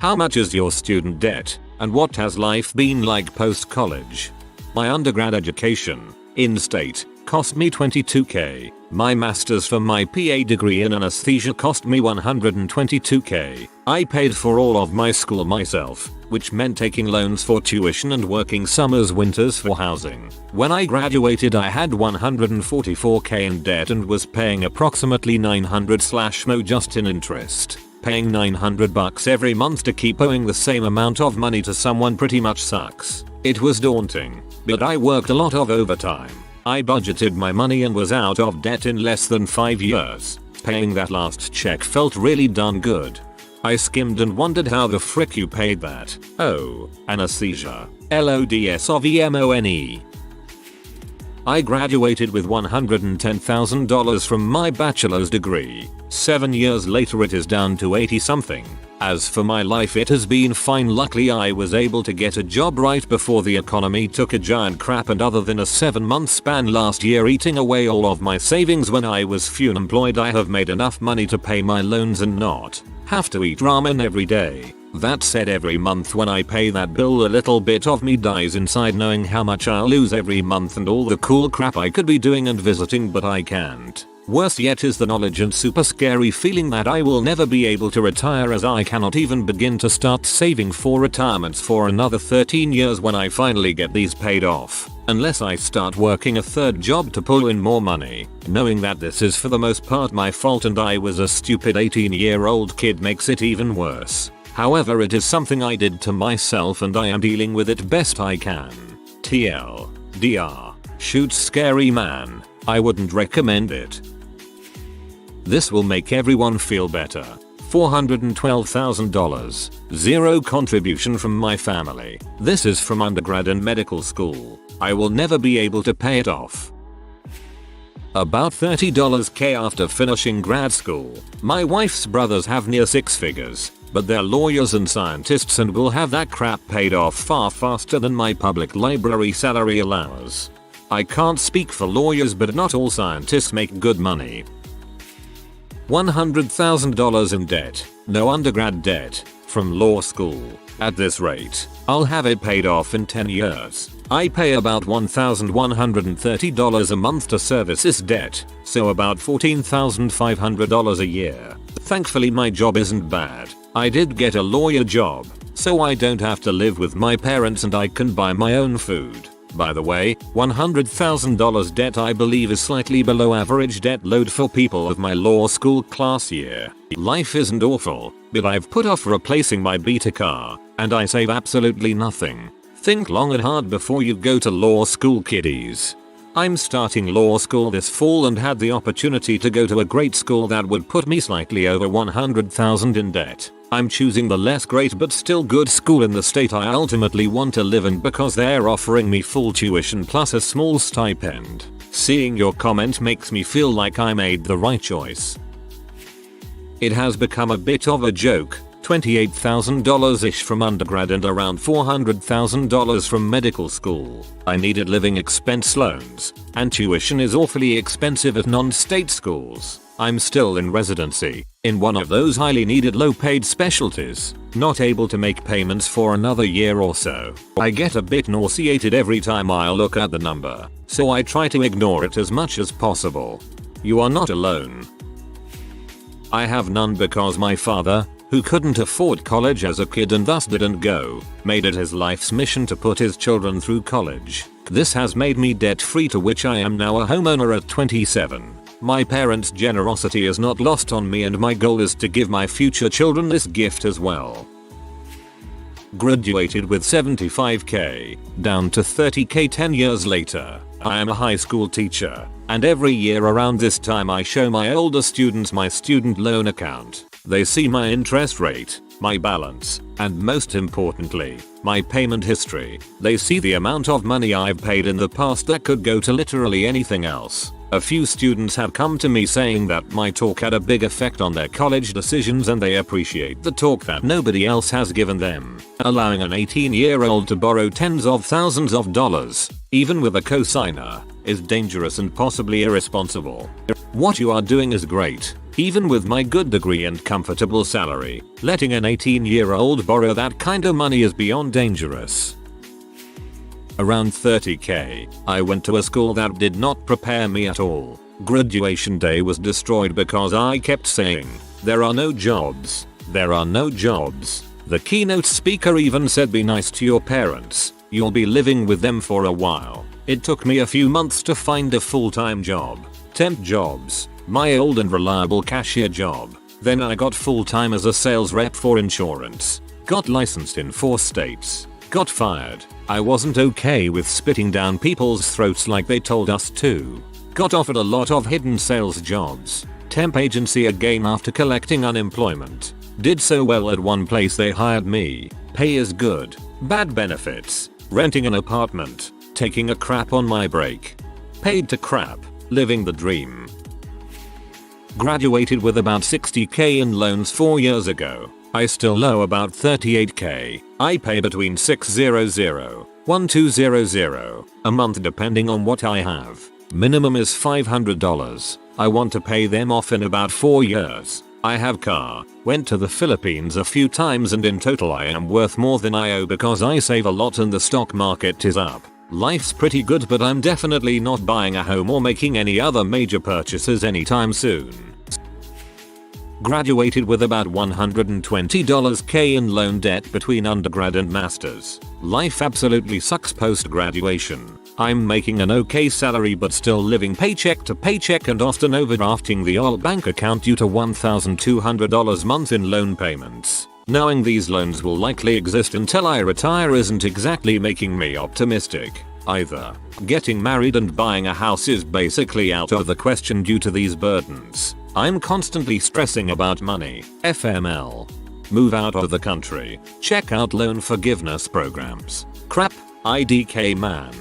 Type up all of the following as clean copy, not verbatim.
How much is your student debt, and what has life been like post-college? My undergrad education, in-state, cost me $22K. My masters for my PA degree in anesthesia cost me $122K. I paid for all of my school myself, which meant taking loans for tuition and working summers winters for housing. When I graduated I had $144K in debt and was paying approximately $900/mo just in interest. Paying $900 every month to keep owing the same amount of money to someone pretty much sucks. It was daunting, but I worked a lot of overtime. I budgeted my money and was out of debt in less than 5 years. Paying that last check felt really done good. I skimmed and wondered how the frick you paid that. Oh, anesthesia. LODSOVMONE. I graduated with $110,000 from my bachelor's degree. 7 years later it is down to 80 something. As for my life it has been fine. Luckily I was able to get a job right before the economy took a giant crap, and other than a 7-month span last year eating away all of my savings when I was unemployed, I have made enough money to pay my loans and not have to eat ramen every day. That said, every month when I pay that bill a little bit of me dies inside, knowing how much I'll lose every month and all the cool crap I could be doing and visiting but I can't. Worse yet is the knowledge and super scary feeling that I will never be able to retire, as I cannot even begin to start saving for retirements for another 13 years when I finally get these paid off. Unless I start working a third job to pull in more money. Knowing that this is for the most part my fault and I was a stupid 18-year-old kid makes it even worse. However, it is something I did to myself and I am dealing with it best I can. TLDR. Shoot, scary man. I wouldn't recommend it. This will make everyone feel better. $412,000. Zero contribution from my family. This is from undergrad and medical school. I will never be able to pay it off. About $30K after finishing grad school. My wife's brothers have near 6 figures, but they're lawyers and scientists and will have that crap paid off far faster than my public library salary allows. I can't speak for lawyers, but not all scientists make good money. $100,000 in debt. No undergrad debt. From law school. At this rate, I'll have it paid off in 10 years. I pay about $1,130 a month to service this debt, so about $14,500 a year. Thankfully my job isn't bad. I did get a lawyer job, so I don't have to live with my parents and I can buy my own food. By the way, $100,000 debt I believe is slightly below average debt load for people of my law school class year. Life isn't awful, but I've put off replacing my beta car, and I save absolutely nothing. Think long and hard before you go to law school, kiddies. I'm starting law school this fall and had the opportunity to go to a great school that would put me slightly over $100,000 in debt. I'm choosing the less great but still good school in the state I ultimately want to live in because they're offering me full tuition plus a small stipend. Seeing your comment makes me feel like I made the right choice. It has become a bit of a joke. $28,000-ish from undergrad and around $400,000 from medical school. I needed living expense loans, and tuition is awfully expensive at non-state schools. I'm still in residency, in one of those highly needed low-paid specialties, not able to make payments for another year or so. I get a bit nauseated every time I look at the number, so I try to ignore it as much as possible. You are not alone. I have none because my father, who couldn't afford college as a kid and thus didn't go, made it his life's mission to put his children through college. This has made me debt-free, to which I am now a homeowner at 27. My parents' generosity is not lost on me and my goal is to give my future children this gift as well. Graduated with $75K, down to $30K 10 years later. I am a high school teacher, and every year around this time I show my older students my student loan account. They see my interest rate, my balance, and most importantly, my payment history. They see the amount of money I've paid in the past that could go to literally anything else. A few students have come to me saying that my talk had a big effect on their college decisions and they appreciate the talk that nobody else has given them. Allowing an 18-year-old to borrow tens of thousands of dollars, even with a cosigner, is dangerous and possibly irresponsible. What you are doing is great. Even with my good degree and comfortable salary, letting an 18-year-old borrow that kind of money is beyond dangerous. Around 30k, I went to a school that did not prepare me at all. Graduation day was destroyed because I kept saying, "There are no jobs. There are no jobs." The keynote speaker even said, "Be nice to your parents. You'll be living with them for a while." It took me a few months to find a full-time job. Temp jobs. My old and reliable cashier job. Then I got full-time as a sales rep for insurance. Got licensed in 4 states. Got fired. I wasn't okay with spitting down people's throats like they told us to. Got offered a lot of hidden sales jobs. Temp agency again after collecting unemployment. Did so well at one place they hired me. Pay is good. Bad benefits. Renting an apartment. Taking a crap on my break. Paid to crap. Living the dream. Graduated with about 60k in loans 4 years ago. I still owe about 38k. I pay between $600 $1,200 a month depending on what I have. Minimum is $500. I want to pay them off in about 4 years. I have car. Went to the Philippines a few times and in total I am worth more than I owe because I save a lot and the stock market is up. Life's pretty good, but I'm definitely not buying a home or making any other major purchases anytime soon. Graduated with about $120k in loan debt between undergrad and masters. Life absolutely sucks post graduation. I'm making an okay salary but still living paycheck to paycheck and often overdrafting the old bank account due to $1,200 a month in loan payments. Knowing these loans will likely exist until I retire isn't exactly making me optimistic either. Getting married and buying a house is basically out of the question due to these burdens. I'm constantly stressing about money. FML. Move out of the country. Check out loan forgiveness programs. Crap. IDK man.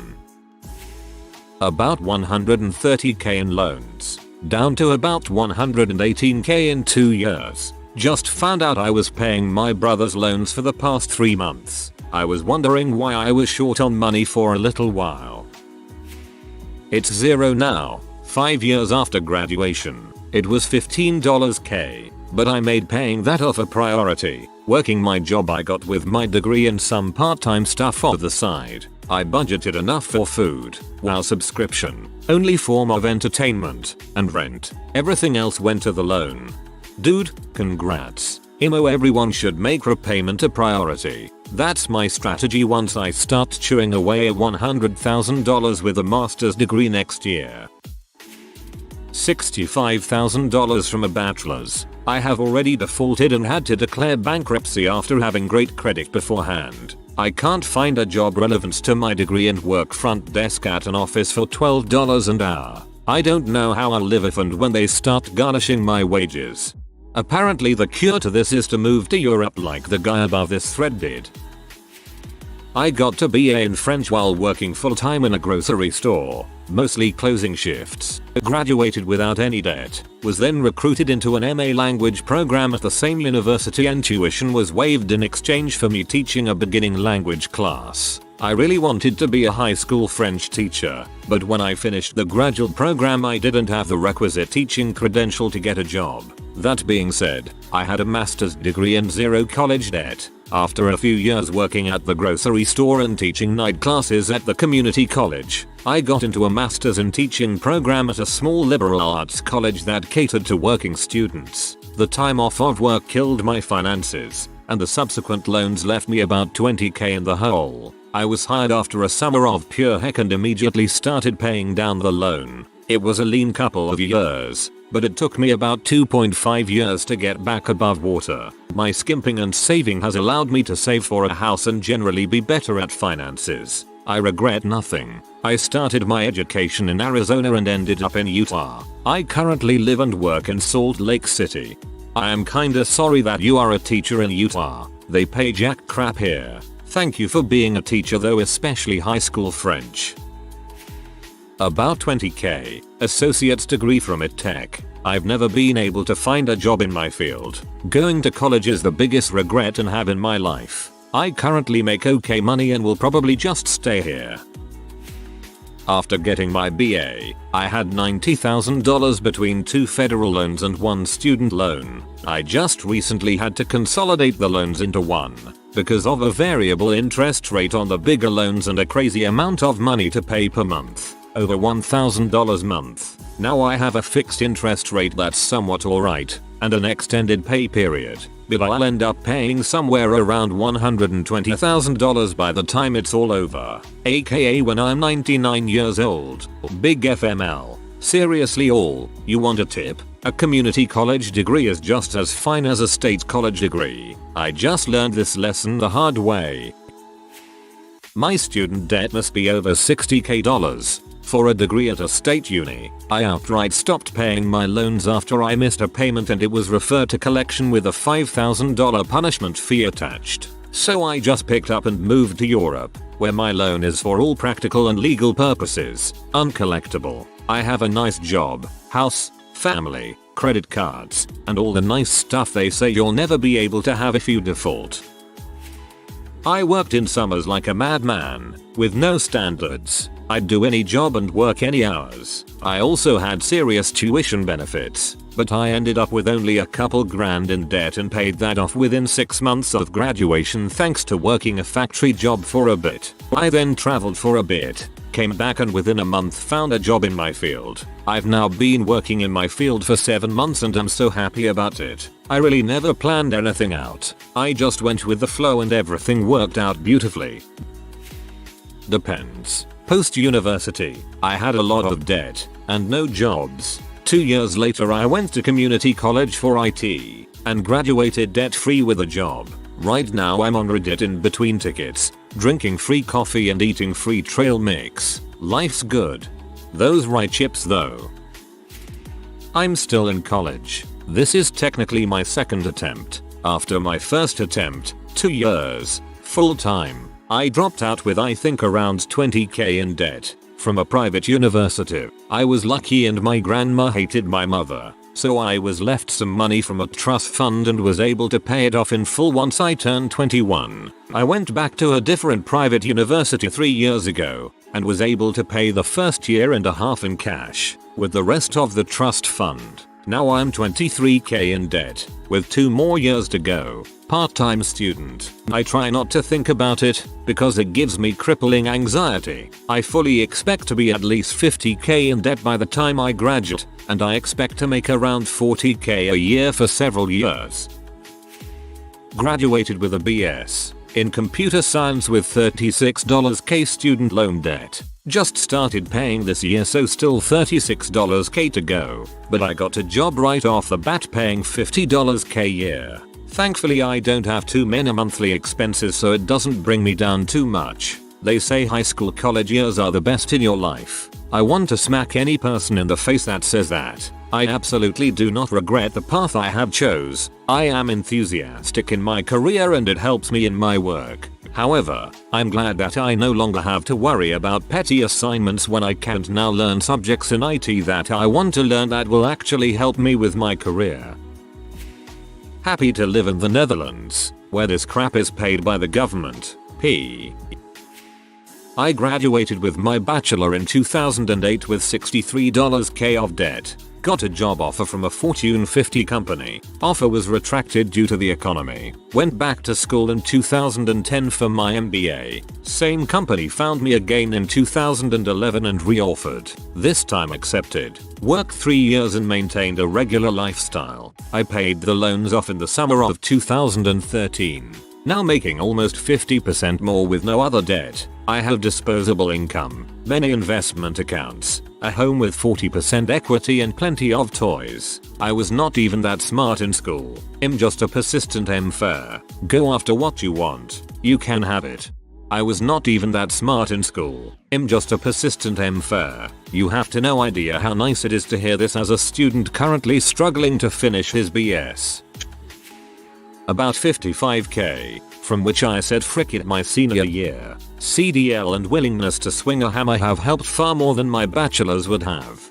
About 130k in loans. Down to about 118k in 2 years. Just found out I was paying my brother's loans for the past 3 months. I was wondering why I was short on money for a little while. It's zero now, 5 years after graduation. It was $15k, but I made paying that off a priority. Working my job I got with my degree and some part-time stuff on the side. I budgeted enough for food, while subscription, only form of entertainment, and rent. Everything else went to the loan. Dude, congrats. Imo, everyone should make repayment a priority. That's my strategy once I start chewing away at $100,000 with a master's degree next year. $65,000 from a bachelor's. I have already defaulted and had to declare bankruptcy after having great credit beforehand. I can't find a job relevant to my degree and work front desk at an office for $12 an hour. I don't know how I'll live if and when they start garnishing my wages. Apparently the cure to this is to move to Europe like the guy above this thread did. I got a BA in French while working full-time in a grocery store, mostly closing shifts. Graduated without any debt, was then recruited into an MA language program at the same university and tuition was waived in exchange for me teaching a beginning language class. I really wanted to be a high school French teacher, but when I finished the graduate program I didn't have the requisite teaching credential to get a job. That being said, I had a master's degree and zero college debt. After a few years working at the grocery store and teaching night classes at the community college, I got into a master's in teaching program at a small liberal arts college that catered to working students. The time off of work killed my finances, and the subsequent loans left me about 20k in the hole. I was hired after a summer of pure heck and immediately started paying down the loan. It was a lean couple of years, but it took me about 2.5 years to get back above water. My skimping and saving has allowed me to save for a house and generally be better at finances. I regret nothing. I started my education in Arizona and ended up in Utah. I currently live and work in Salt Lake City. I am kinda sorry that you are a teacher in Utah. They pay jack crap here. Thank you for being a teacher though, especially high school French. About 20k, associate's degree from EdTech. I've never been able to find a job in my field. Going to college is the biggest regret and have in my life. I currently make okay money and will probably just stay here. After getting my BA, I had $90,000 between 2 federal loans and 1 student loan. I just recently had to consolidate the loans into one because of a variable interest rate on the bigger loans and a crazy amount of money to pay per month, over $1,000 a month. Now I have a fixed interest rate that's somewhat alright, and an extended pay period, but I'll end up paying somewhere around $120,000 by the time it's all over, aka when I'm 99 years old. Big FML. Seriously all, you want a tip? A community college degree is just as fine as a state college degree. I just learned this lesson the hard way. My student debt must be over $60,000. For a degree at a state uni, I outright stopped paying my loans after I missed a payment and it was referred to collection with a $5,000 punishment fee attached. So I just picked up and moved to Europe, where my loan is for all practical and legal purposes uncollectible. I have a nice job, house, family, credit cards, and all the nice stuff they say you'll never be able to have if you default. I worked in summers like a madman, with no standards. I'd do any job and work any hours. I also had serious tuition benefits, but I ended up with only a couple grand in debt and paid that off within 6 months of graduation thanks to working a factory job for a bit. I then traveled for a bit, came back and within a month found a job in my field. I've now been working in my field for 7 months and I'm so happy about it. I really never planned anything out. I just went with the flow and everything worked out beautifully. Depends. Post-university, I had a lot of debt and no jobs. 2 years later I went to community college for IT and graduated debt-free with a job. Right now I'm on Reddit in between tickets, drinking free coffee and eating free trail mix. Life's good. Those right chips though. I'm still in college. This is technically my second attempt. After my first attempt, 2 years, full time, I dropped out with I think around $20,000 in debt from a private university. I was lucky and my grandma hated my mother, so I was left some money from a trust fund and was able to pay it off in full once I turned 21. I went back to a different private university 3 years ago and was able to pay the first year and a half in cash with the rest of the trust fund. Now I'm $23,000 in debt with 2 more years to go. Part-time student. I try not to think about it because it gives me crippling anxiety. I fully expect to be at least $50,000 in debt by the time I graduate, and I expect to make around $40,000 a year for several years. Graduated with a BS in computer science with $36,000 student loan debt. Just started paying this year so still $36,000 to go, but I got a job right off the bat paying $50,000 a year. Thankfully I don't have too many monthly expenses so it doesn't bring me down too much. They say high school college years are the best in your life. I want to smack any person in the face that says that. I absolutely do not regret the path I have chose. I am enthusiastic in my career and it helps me in my work. However, I'm glad that I no longer have to worry about petty assignments when I can now learn subjects in IT that I want to learn that will actually help me with my career. Happy to live in the Netherlands, where this crap is paid by the government. I graduated with my bachelor in 2008 with $63,000 of debt. Got a job offer from a Fortune 50 company. Offer was retracted due to the economy. Went back to school in 2010 for my MBA. Same company found me again in 2011 and re-offered. This time accepted. Worked 3 years and maintained a regular lifestyle. I paid the loans off in the summer of 2013. Now making almost 50% more with no other debt. I have disposable income, many investment accounts, a home with 40% equity and plenty of toys. I was not even that smart in school. I'm just a persistent fair. Go after what you want. You can have it. I was not even that smart in school. I'm just a persistent fair. You have no idea how nice it is to hear this as a student currently struggling to finish his BS. About $55,000, from which I said frick it my senior year. CDL and willingness to swing a hammer have helped far more than my bachelor's would have.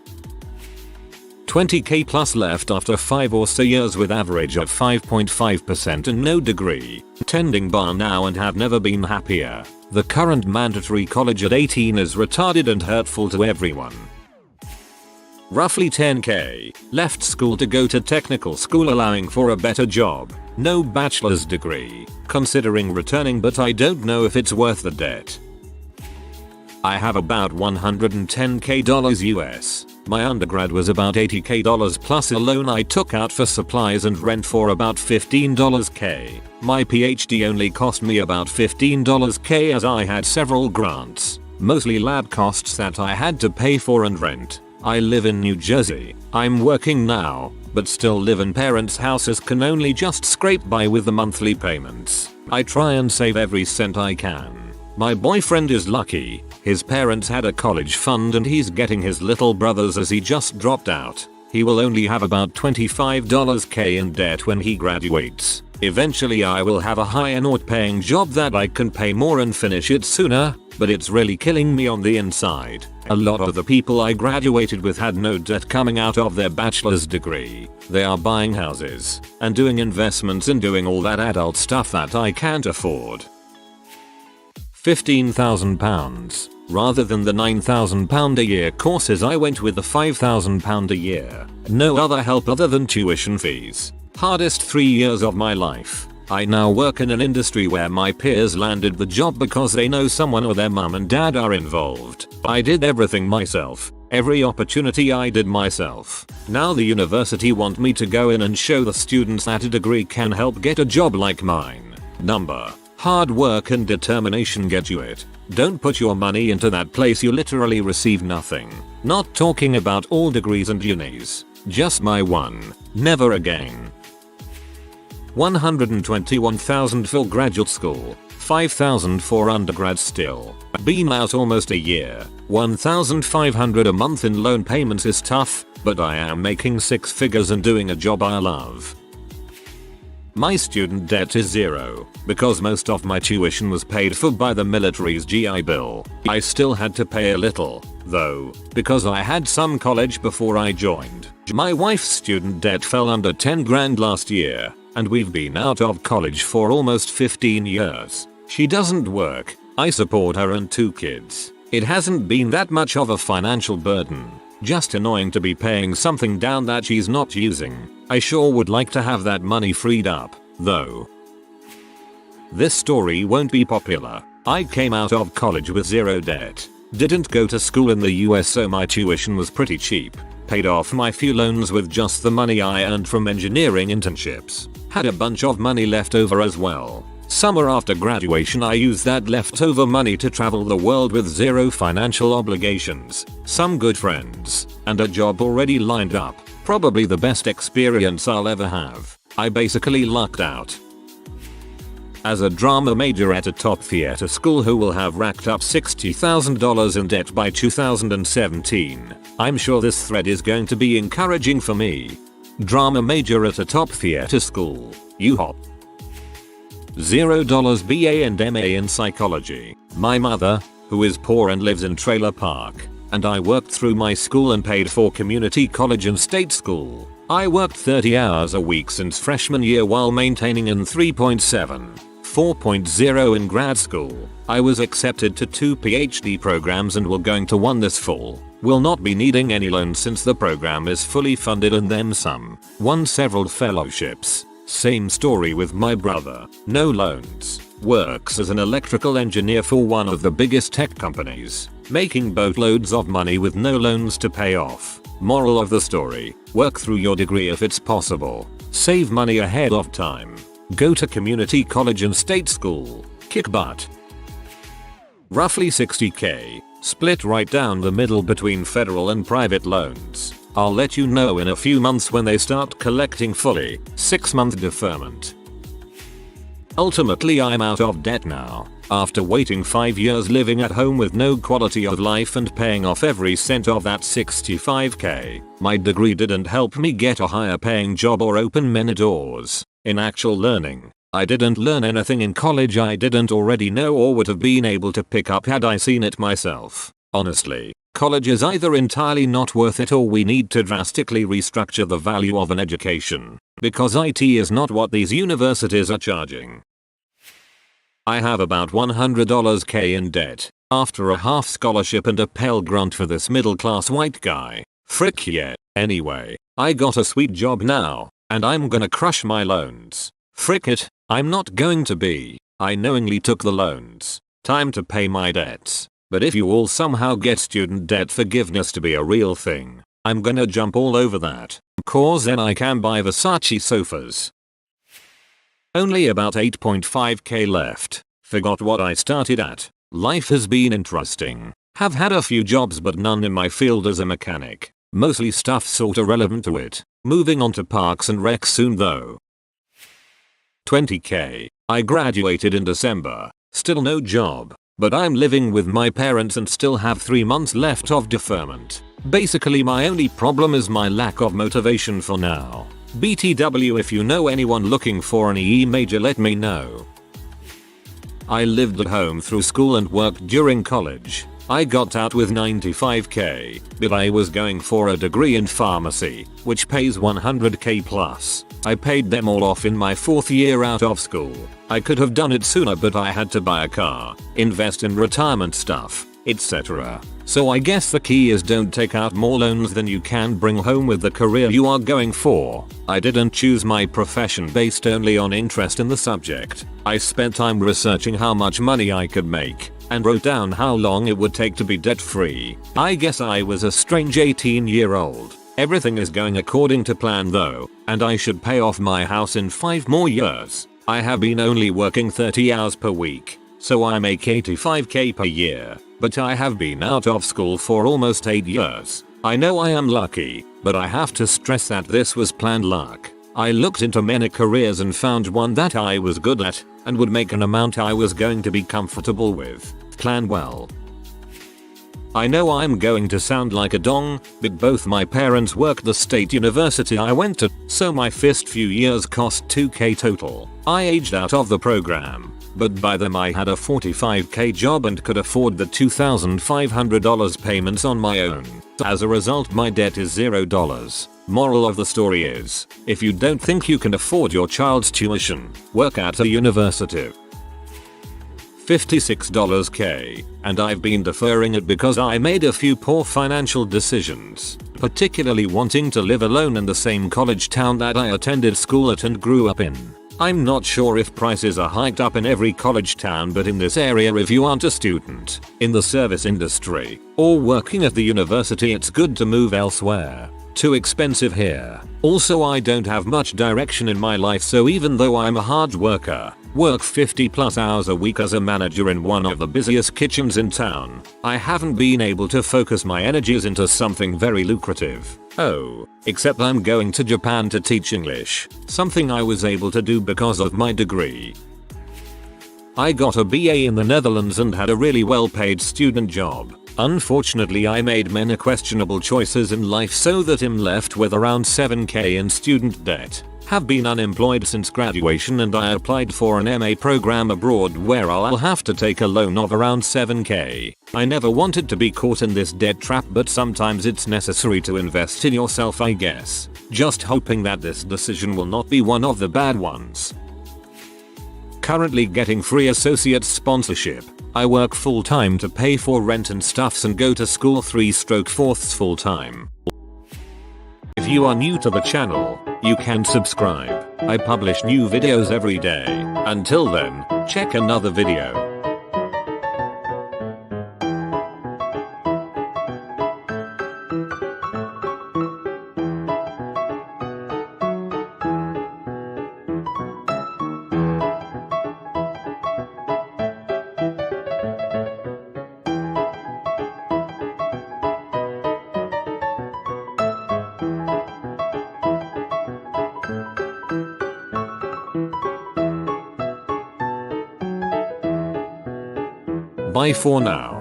20k plus left after 5 or so years with average of 5.5% and no degree. Tending bar now and have never been happier. The current mandatory college at 18 is retarded and hurtful to everyone. Roughly 10k. Left school to go to technical school allowing for a better job. No bachelor's degree. Considering returning but I don't know if it's worth the debt. I have about $110k US. My undergrad was about $80k plus a loan I took out for supplies and rent for about $15k. My PhD only cost me about $15k as I had several grants, mostly lab costs that I had to pay for and rent. I live in New Jersey. I'm working now, but still live in parents' houses, can only just scrape by with the monthly payments. I try and save every cent I can. My boyfriend is lucky. His parents had a college fund and he's getting his little brothers as he just dropped out. He will only have about $25k in debt when he graduates. Eventually I will have a higher not paying job that I can pay more and finish it sooner, but it's really killing me on the inside. A lot of the people I graduated with had no debt coming out of their bachelor's degree. They are buying houses and doing investments and doing all that adult stuff that I can't afford. £15,000. Rather than the £9,000 a year courses I went with the £5,000 a year. No other help other than tuition fees. Hardest 3 years of my life. I now work in an industry where my peers landed the job because they know someone or their mum and dad are involved. I did everything myself. Every opportunity I did myself. Now the university want me to go in and show the students that a degree can help get a job like mine. Hard work and determination get you it. Don't put your money into that place you literally receive nothing. Not talking about all degrees and unis. Just my one. Never again. $121,000 for graduate school. $5,000 for undergrad still. Been out almost a year. $1,500 a month in loan payments is tough, but I am making 6 figures and doing a job I love. My student debt is zero, because most of my tuition was paid for by the military's GI Bill. I still had to pay a little, though, because I had some college before I joined. My wife's student debt fell under 10 grand last year, and we've been out of college for almost 15 years. She doesn't work. I support her and 2 kids. It hasn't been that much of a financial burden. Just annoying to be paying something down that she's not using. I sure would like to have that money freed up, though. This story won't be popular. I came out of college with zero debt. Didn't go to school in the US so my tuition was pretty cheap. Paid off my few loans with just the money I earned from engineering internships. Had a bunch of money left over as well. Summer after graduation I used that leftover money to travel the world with zero financial obligations, some good friends, and a job already lined up. Probably the best experience I'll ever have. I basically lucked out. As a drama major at a top theater school who will have racked up $60,000 in debt by 2017, I'm sure this thread is going to be encouraging for me. Drama major at a top theater school. You hop. $0 BA and MA in psychology. My mother, who is poor and lives in Trailer Park, and I worked through my school and paid for community college and state school. I worked 30 hours a week since freshman year while maintaining an 3.7, 4.0 in grad school. I was accepted to 2 PhD programs and will going to one this fall. Will not be needing any loans since the program is fully funded and then some. Won several fellowships. Same story with my brother. No loans. Works as an electrical engineer for one of the biggest tech companies. Making boatloads of money with no loans to pay off. Moral of the story. Work through your degree if it's possible. Save money ahead of time. Go to community college and state school. Kick butt. Roughly 60k. Split right down the middle between federal and private loans. I'll let you know in a few months when they start collecting fully. 6-month deferment. Ultimately I'm out of debt now. After waiting 5 years living at home with no quality of life and paying off every cent of that 65k. My degree didn't help me get a higher paying job or open many doors. In actual learning, I didn't learn anything in college I didn't already know or would have been able to pick up had I seen it myself. Honestly, College is either entirely not worth it or we need to drastically restructure the value of an education, because IT is not what these universities are charging. I have about $100k in debt, after a half scholarship and a Pell Grant for this middle class white guy. Frick yeah. Anyway, I got a sweet job now, and I'm gonna crush my loans. Frick it, I'm not going to be. I knowingly took the loans. Time to pay my debts. But if you all somehow get student debt forgiveness to be a real thing, I'm gonna jump all over that, cause then I can buy Versace sofas. Only about 8.5k left. Forgot what I started at. Life has been interesting. Have had a few jobs but none in my field as a mechanic. Mostly stuff sorta relevant to it. Moving on to Parks and Rec soon though. 20k. I graduated in December. Still no job. But I'm living with my parents and still have 3 months left of deferment. Basically my only problem is my lack of motivation for now. BTW, if you know anyone looking for an EE major, let me know. I lived at home through school and worked during college. I got out with 95k, but I was going for a degree in pharmacy, which pays 100k plus. I paid them all off in my 4th year out of school. I could have done it sooner but I had to buy a car, invest in retirement stuff, etc. So I guess the key is don't take out more loans than you can bring home with the career you are going for. I didn't choose my profession based only on interest in the subject. I spent time researching how much money I could make, and wrote down how long it would take to be debt free. I guess I was a strange 18-year-old. Everything is going according to plan though, and I should pay off my house in 5 more years. I have been only working 30 hours per week, so I make 85k per year, but I have been out of school for almost 8 years. I know I am lucky, but I have to stress that this was planned luck. I looked into many careers and found one that I was good at, and would make an amount I was going to be comfortable with. Plan well. I know I'm going to sound like a dong, but both my parents worked the state university I went to, so my first few years cost 2k total. I aged out of the program, but by then I had a 45k job and could afford the $2,500 payments on my own. As a result, my debt is $0. Moral of the story is, if you don't think you can afford your child's tuition, work at a university. $56k, and I've been deferring it because I made a few poor financial decisions, particularly wanting to live alone in the same college town that I attended school at and grew up in. I'm not sure if prices are hiked up in every college town, but in this area, if you aren't a student, in the service industry, or working at the university, it's good to move elsewhere. Too expensive here. Also, I don't have much direction in my life, so even though I'm a hard worker, work 50 plus hours a week as a manager in one of the busiest kitchens in town, I haven't been able to focus my energies into something very lucrative. Oh, except I'm going to Japan to teach English, something I was able to do because of my degree. I got a BA in the Netherlands and had a really well paid student job. Unfortunately, I made many questionable choices in life, so that I'm left with around 7k in student debt. Have been unemployed since graduation, and I applied for an MA program abroad where I'll have to take a loan of around 7k. I never wanted to be caught in this debt trap, but sometimes it's necessary to invest in yourself, I guess. Just hoping that this decision will not be one of the bad ones. Currently getting free associate sponsorship. I work full time to pay for rent and stuffs and go to school 3/4 full time. If you are new to the channel, you can subscribe. I publish new videos every day. Until then, check another video. Bye for now.